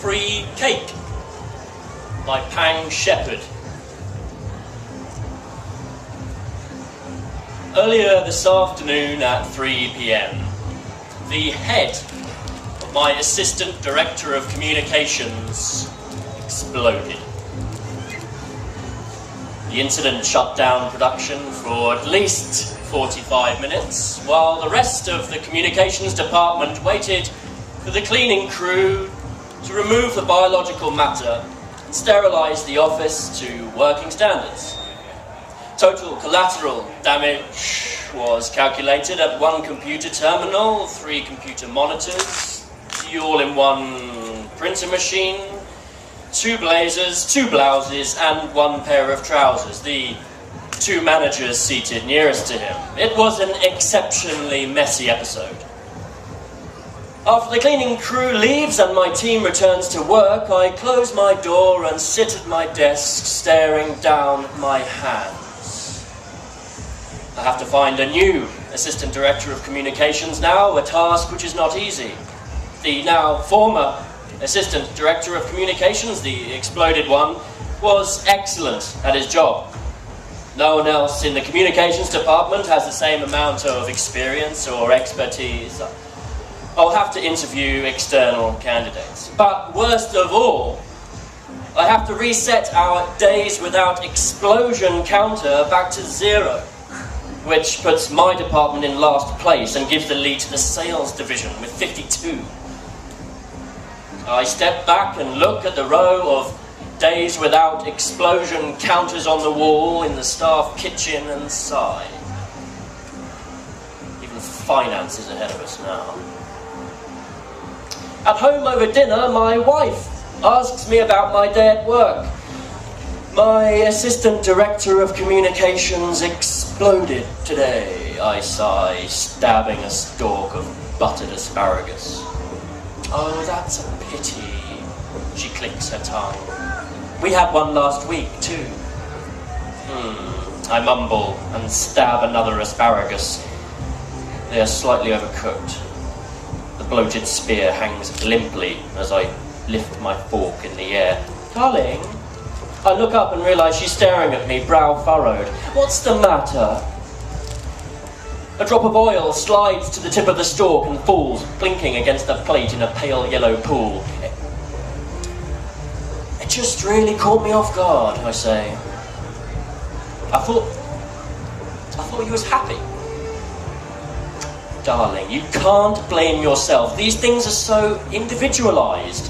Free Cake by Peng Shepherd. Earlier this afternoon at 3 p.m, the head of my Assistant Director of Communications exploded. The incident shut down production for at least 45 minutes, while the rest of the communications department waited for the cleaning crew to remove the biological matter and sterilise the office to working standards. Total collateral damage was calculated at 1 computer terminal, 3 computer monitors, the all-in-one printer machine, 2 blazers, 2 blouses and 1 pair of trousers, the 2 managers seated nearest to him. It was an exceptionally messy episode. After the cleaning crew leaves and my team returns to work, I close my door and sit at my desk staring down at my hands. I have to find a new Assistant Director of Communications now, a task which is not easy. The now former Assistant Director of Communications, the exploded one, was excellent at his job. No one else in the communications department has the same amount of experience or expertise. I'll have to interview external candidates. But worst of all, I have to reset our days without explosion counter back to 0, which puts my department in last place and gives the lead to the sales division with 52. I step back and look at the row of days without explosion counters on the wall in the staff kitchen and sigh. Even finance is ahead of us now. At home over dinner, my wife asks me about my day at work. My Assistant Director of Communications exploded today, I sigh, stabbing a stalk of buttered asparagus. Oh, that's a pity, she clicks her tongue. We had one last week, too. I mumble and stab another asparagus. They are slightly overcooked. The bloated spear hangs limply as I lift my fork in the air. Darling? I look up and realise she's staring at me, brow furrowed. What's the matter? A drop of oil slides to the tip of the stalk and falls, blinking against the plate in a pale yellow pool. It just really caught me off guard, I say. I thought you was happy. Darling, you can't blame yourself. These things are so individualised.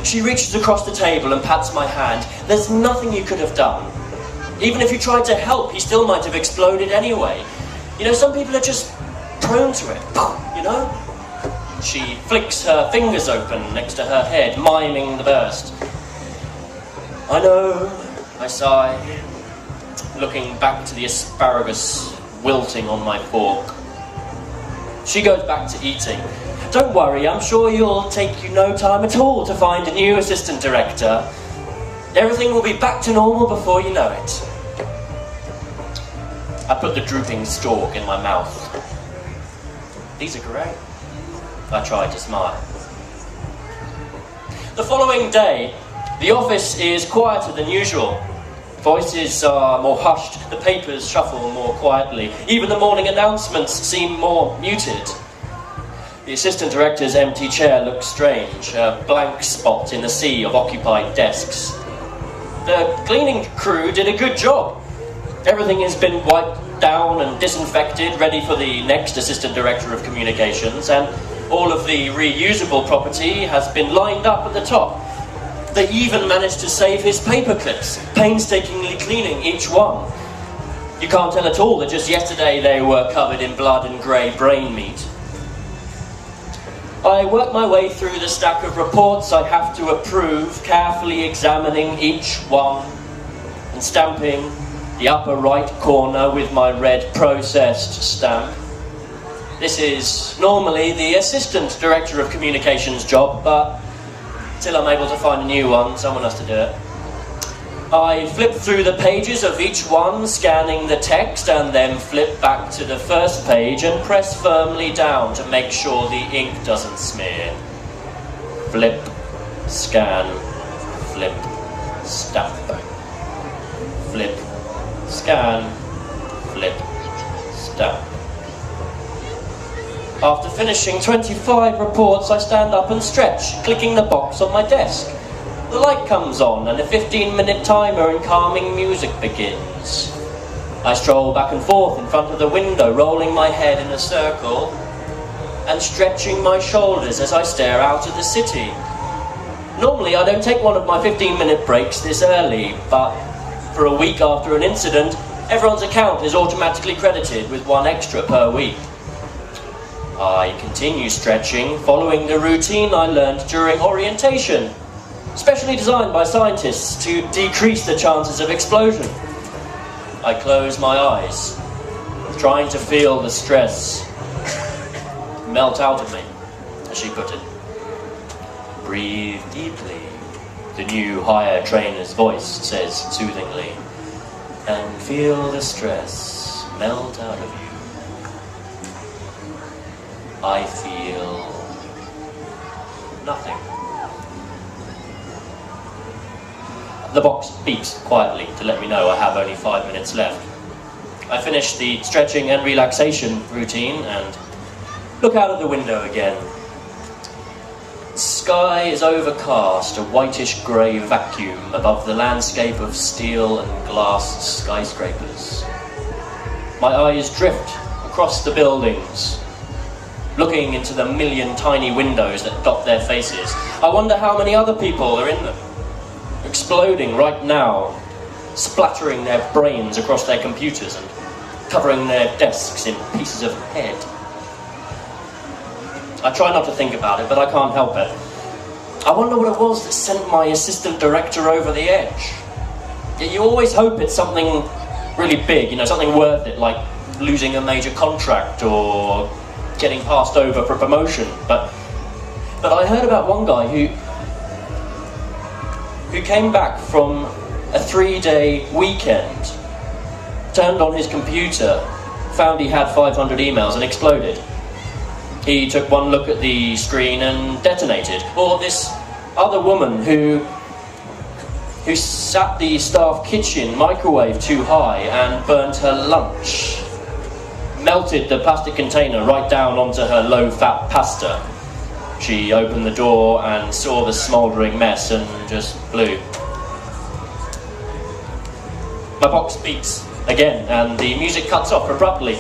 She reaches across the table and pats my hand. There's nothing you could have done. Even if you tried to help, he still might have exploded anyway. You know, some people are just prone to it, you know? She flicks her fingers open next to her head, miming the burst. I know, I sigh, looking back to the asparagus wilting on my fork. She goes back to eating. Don't worry, I'm sure it'll take you no time at all to find a new assistant director. Everything will be back to normal before you know it. I put the drooping stalk in my mouth. These are great. I tried to smile. The following day, the office is quieter than usual. Voices are more hushed, the papers shuffle more quietly. Even the morning announcements seem more muted. The assistant director's empty chair looks strange, a blank spot in the sea of occupied desks. The cleaning crew did a good job. Everything has been wiped down and disinfected, ready for the next assistant director of communications, and all of the reusable property has been lined up at the top. They even managed to save his paper clips, painstakingly cleaning each one. You can't tell at all that just yesterday they were covered in blood and grey brain meat. I work my way through the stack of reports I have to approve, carefully examining each one and stamping the upper right corner with my red processed stamp. This is normally the Assistant Director of Communications job, but till I'm able to find a new one, someone has to do it. I flip through the pages of each one, scanning the text, and then flip back to the first page and press firmly down to make sure the ink doesn't smear. Flip. scan, flip, stamp. Flip, scan, flip, stamp. After finishing 25 reports, I stand up and stretch, clicking the box on my desk. The light comes on and a 15-minute timer and calming music begins. I stroll back and forth in front of the window, rolling my head in a circle and stretching my shoulders as I stare out at the city. Normally I don't take one of my 15-minute breaks this early, but for a week after an incident, everyone's account is automatically credited with 1 extra per week. I continue stretching, following the routine I learned during orientation, specially designed by scientists to decrease the chances of explosion. I close my eyes, trying to feel the stress melt out of me, as she put it. Breathe deeply, the new higher trainer's voice says soothingly, and feel the stress melt out of you. I feel nothing. The box beeps quietly to let me know I have only 5 minutes left. I finish the stretching and relaxation routine and look out of the window again. The sky is overcast, a whitish grey vacuum above the landscape of steel and glass skyscrapers. My eyes drift across the buildings, looking into the million tiny windows that dot their faces. I wonder how many other people are in them, exploding right now, splattering their brains across their computers and covering their desks in pieces of head. I try not to think about it, but I can't help it. I wonder what it was that sent my assistant director over the edge. You always hope it's something really big, something worth it, like losing a major contract or getting passed over for promotion. But I heard about one guy who came back from a 3-day weekend, turned on his computer, found he had 500 emails and exploded. He took one look at the screen and detonated. Or this other woman who sat the staff kitchen microwave too high and burnt her lunch. Melted the plastic container right down onto her low-fat pasta. She opened the door and saw the smouldering mess and just blew. My box beeps again and the music cuts off abruptly.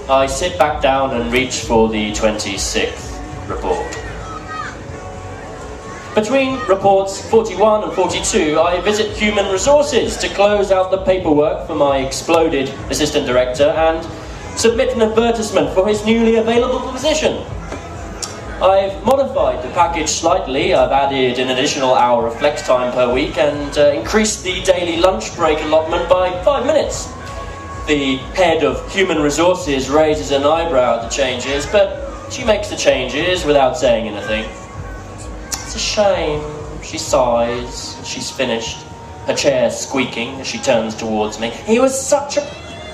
I sit back down and reach for the 26th report. Between reports 41 and 42, I visit Human Resources to close out the paperwork for my exploded assistant director and submit an advertisement for his newly available position. I've modified the package slightly. I've added an additional hour of flex time per week and increased the daily lunch break allotment by 5 minutes. The head of Human Resources raises an eyebrow at the changes, but she makes the changes without saying anything. It's a shame. She sighs. She's finished, her chair squeaking as she turns towards me. He was such a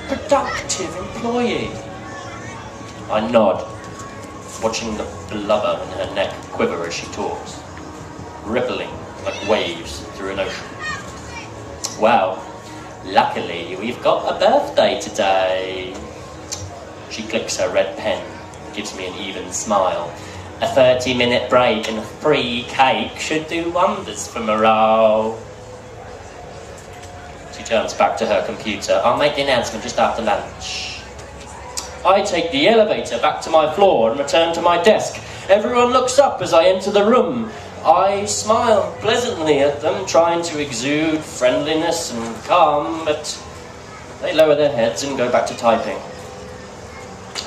productive employee. I nod, watching the blubber in her neck quiver as she talks, rippling like waves through an ocean. Wow, luckily we've got a birthday today. She clicks her red pen, gives me an even smile. A 30-minute break and a free cake should do wonders for morale. She turns back to her computer. I'll make the announcement just after lunch. I take the elevator back to my floor and return to my desk. Everyone looks up as I enter the room. I smile pleasantly at them, trying to exude friendliness and calm, but they lower their heads and go back to typing.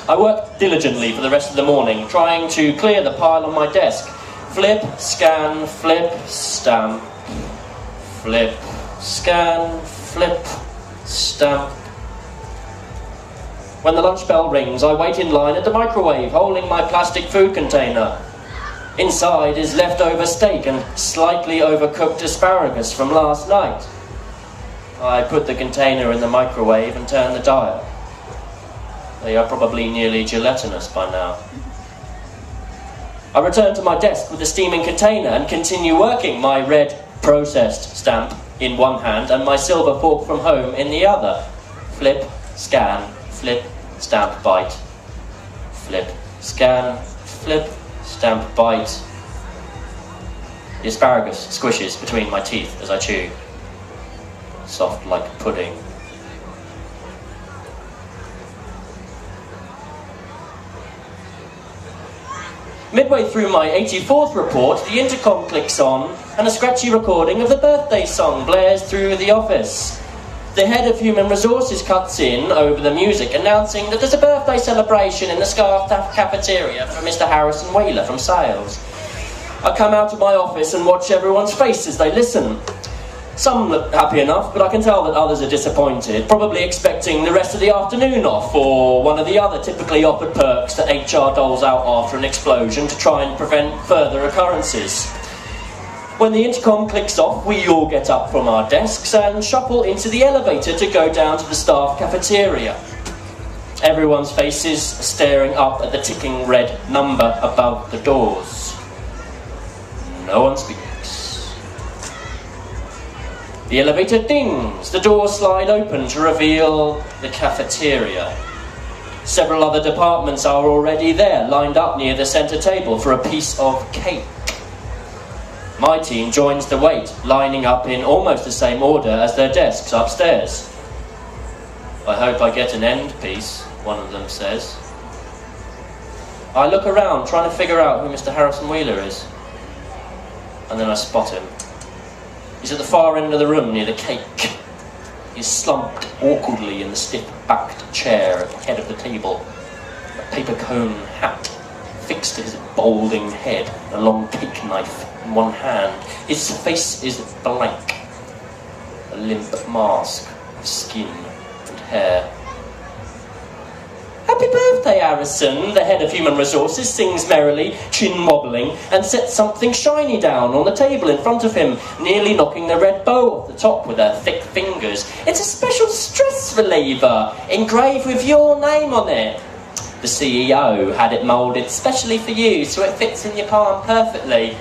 I work diligently for the rest of the morning, trying to clear the pile on my desk. Flip, scan, flip, stamp. Flip, scan, flip, stamp. When the lunch bell rings, I wait in line at the microwave, holding my plastic food container. Inside is leftover steak and slightly overcooked asparagus from last night. I put the container in the microwave and turn the dial. They are probably nearly gelatinous by now. I return to my desk with the steaming container and continue working, my red processed stamp in one hand and my silver fork from home in the other. Flip, scan, flip, stamp, bite. Flip, scan, flip, stamp, bite. The asparagus squishes between my teeth as I chew. Soft like pudding. Midway through my 84th report, the intercom clicks on and a scratchy recording of the birthday song blares through the office. The head of human resources cuts in over the music, announcing that there's a birthday celebration in the Scarf cafeteria for Mr. Harrison Wheeler from sales. I come out of my office and watch everyone's face as they listen. Some look happy enough, but I can tell that others are disappointed, probably expecting the rest of the afternoon off, or one of the other typically offered perks that HR doles out after an explosion to try and prevent further occurrences. When the intercom clicks off, we all get up from our desks and shuffle into the elevator to go down to the staff cafeteria. Everyone's faces are staring up at the ticking red number above the doors. No one speaks. The elevator dings, the doors slide open to reveal the cafeteria. Several other departments are already there, lined up near the centre table for a piece of cake. My team joins the wait, lining up in almost the same order as their desks upstairs. I hope I get an end piece, one of them says. I look around, trying to figure out who Mr. Harrison Wheeler is. And then I spot him. He's at the far end of the room near the cake. He's slumped awkwardly in the stiff-backed chair at the head of the table. A paper cone hat fixed to his balding head, a long cake knife in one hand. His face is blank, a limp mask of skin and hair. Happy birthday, Harrison, the head of human resources sings merrily, chin wobbling, and sets something shiny down on the table in front of him, nearly knocking the red bow off the top with her thick fingers. It's a special stress reliever, engraved with your name on it. The CEO had it moulded specially for you, so it fits in your palm perfectly.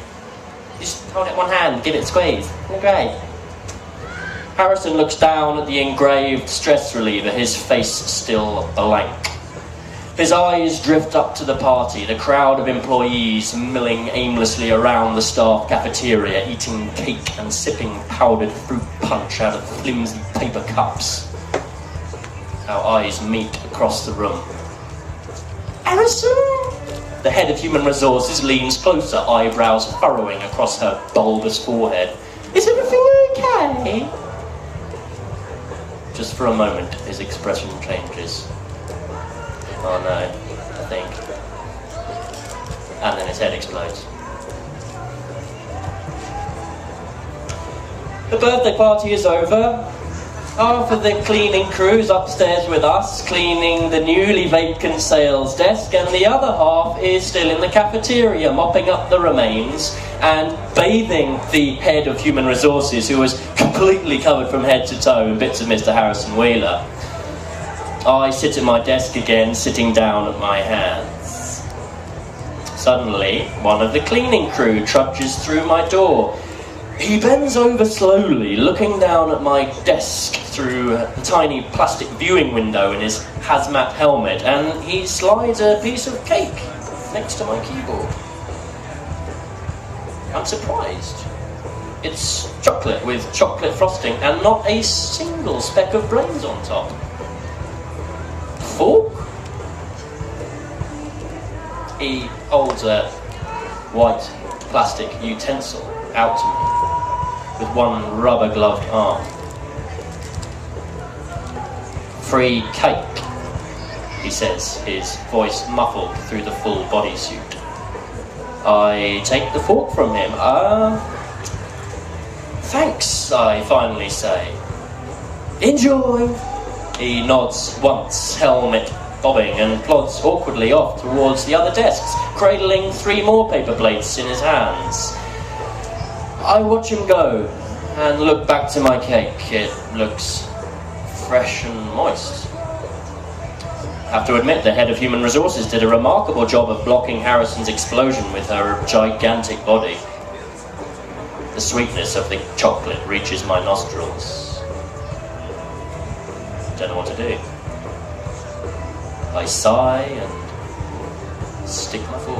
Just hold it in one hand, give it a squeeze. Isn't it great? Harrison looks down at the engraved stress reliever, his face still blank. His eyes drift up to the party, the crowd of employees milling aimlessly around the staff cafeteria, eating cake and sipping powdered fruit punch out of flimsy paper cups. Our eyes meet across the room. Harrison! The head of human resources leans closer, eyebrows furrowing across her bulbous forehead. Is everything okay? Just for a moment, his expression changes. Oh no, I think. And then his head explodes. The birthday party is over. Half of the cleaning crew's upstairs with us, cleaning the newly vacant sales desk, and the other half is still in the cafeteria, mopping up the remains and bathing the head of human resources, who was completely covered from head to toe in bits of Mr. Harrison Wheeler. I sit at my desk again, sitting down at my hands. Suddenly, one of the cleaning crew trudges through my door. He bends over slowly, looking down at my desk through a tiny plastic viewing window in his hazmat helmet, and he slides a piece of cake next to my keyboard. I'm surprised. It's chocolate with chocolate frosting and not a single speck of brains on top. Fork? He holds a white plastic utensil out to me with one rubber-gloved arm. Free cake, he says, his voice muffled through the full bodysuit. I take the fork from him. Thanks, I finally say. Enjoy! He nods once, helmet bobbing, and plods awkwardly off towards the other desks, cradling 3 more paper plates in his hands. I watch him go and look back to my cake. It looks fresh and moist. have to admit the head of human resources did a remarkable job of blocking Harrison's explosion with her gigantic body. The sweetness of the chocolate reaches my nostrils. Don't know what to do. I sigh and stick my fork